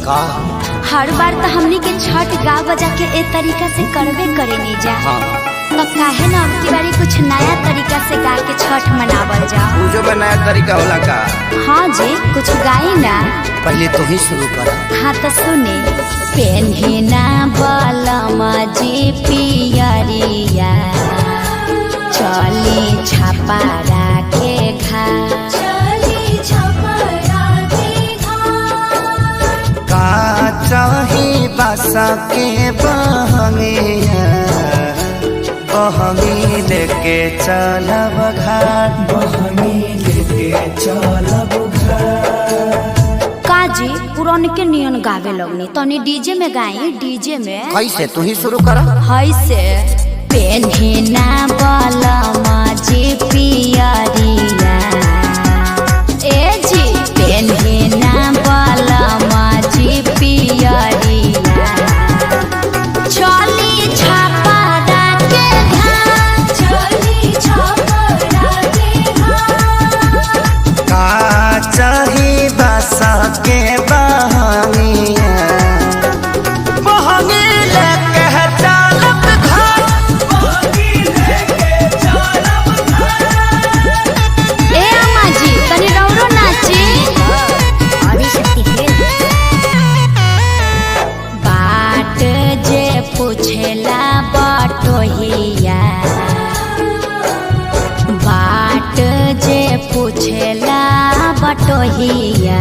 का हर बार तो हमनी के छठ गा बजा के ए तरीका से करबे करे नहीं जा। हाँ तो काहे ना अब की बारी कुछ नया तरीका से गा के छठ मनावल जा। पूजो में नया तरीका होला का? हाँ जी कुछ गाई ना। पहले तो ही शुरू कर। हाँ तो सुने। पेन्हिना बलमा जी पियरिया चली छापा राखे घा का चाही बासा के बहंगिया बहंगी लेके चलब घाट बहंगी लेके चलब घाट। काजी पुरान के नियन गावे लगनी तनी डीजे में गाई। डीजे में कैसे तू ही शुरू कर। हाय से पेन्हिना बलमा जी पियरिया ए जी पेन्हिना बलमा जी पियरिया चली छापा राखे घाट चली छापा राखे घाट। का चाही बासा के बहंगिया बहंगी लेके चलब घाट बहंगी लेके चलब घाट। ए अम्मा जी तनी रौरो नाची। आदि शक्ति बाट जे पूछेला बटोहिया बाट जे पूछेला बटोहिया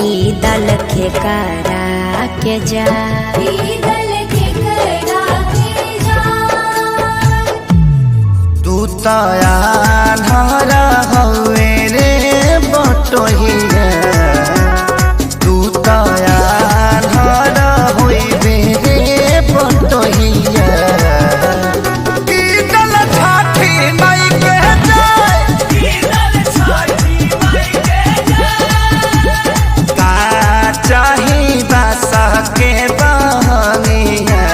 ई दल के करा के जा ई दल के करा के जा। तू तया धरा हवे रे बटोहिया तू तया धरा होइबे रे बटोहिया ई दल छाठी माई के जाय ई दल छाठी माई के जाय। का चाही बासा के बहंगिया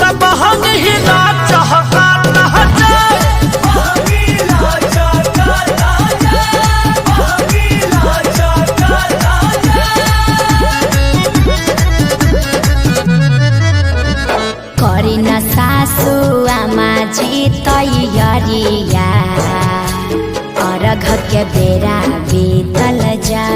तब बहंग ही ना चाहता ना जाए बहंगी ना चाहता ना जाए बहंगी ना चाहता ना जाए। करी न सासु आमा जी तैयारिया अर्घ के बेरा बीतल जा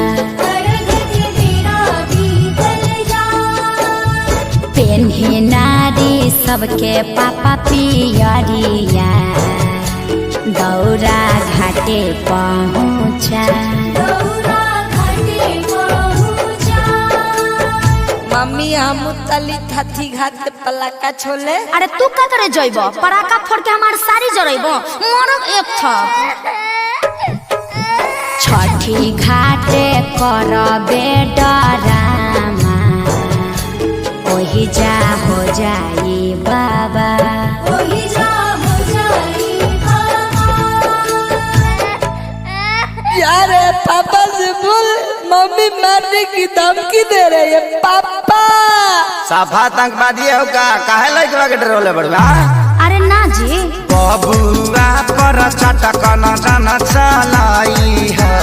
पेन्ही नारी सबके पापा पियरिया दौरा घाटे पहुँचा मम्मी हम तली थथी घाट के पलाका छोले। अरे तू का करे जइब पराका फोड़ के हमार सारी जरइब मरब एक था। छठी घाटे करबे डरामा ओही जा हो जाई बाबा ओही जा हो जाई यार पापा से बोल मम्मी मारने की धमकी दे रही है पापा। साफा आतंकवादी हो का काहे लइकवा के डरोले बड़वा। अरे ना जी बबुआ पर चटकन जन चलाई है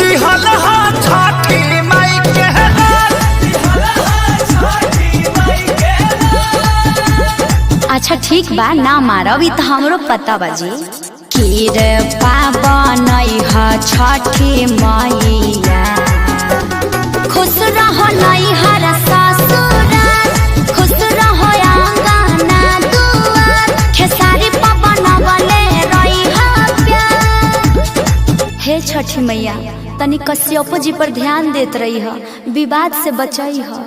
दिहल हा छठी माई के लाल दिहल हा छठी माई के लाल। अच्छा ठीक बा ना मारब ई त हमरो पता बाजी। खीर पावन ह छठी मैया खुश रहो नैहर ससुराल खुश रहो आंगना दुआर खेसारी पवन वाले रही प्यार। हे छठी मैया तनी कश्यप जी पर ध्यान देत रही ह विवाद से बचाई ह।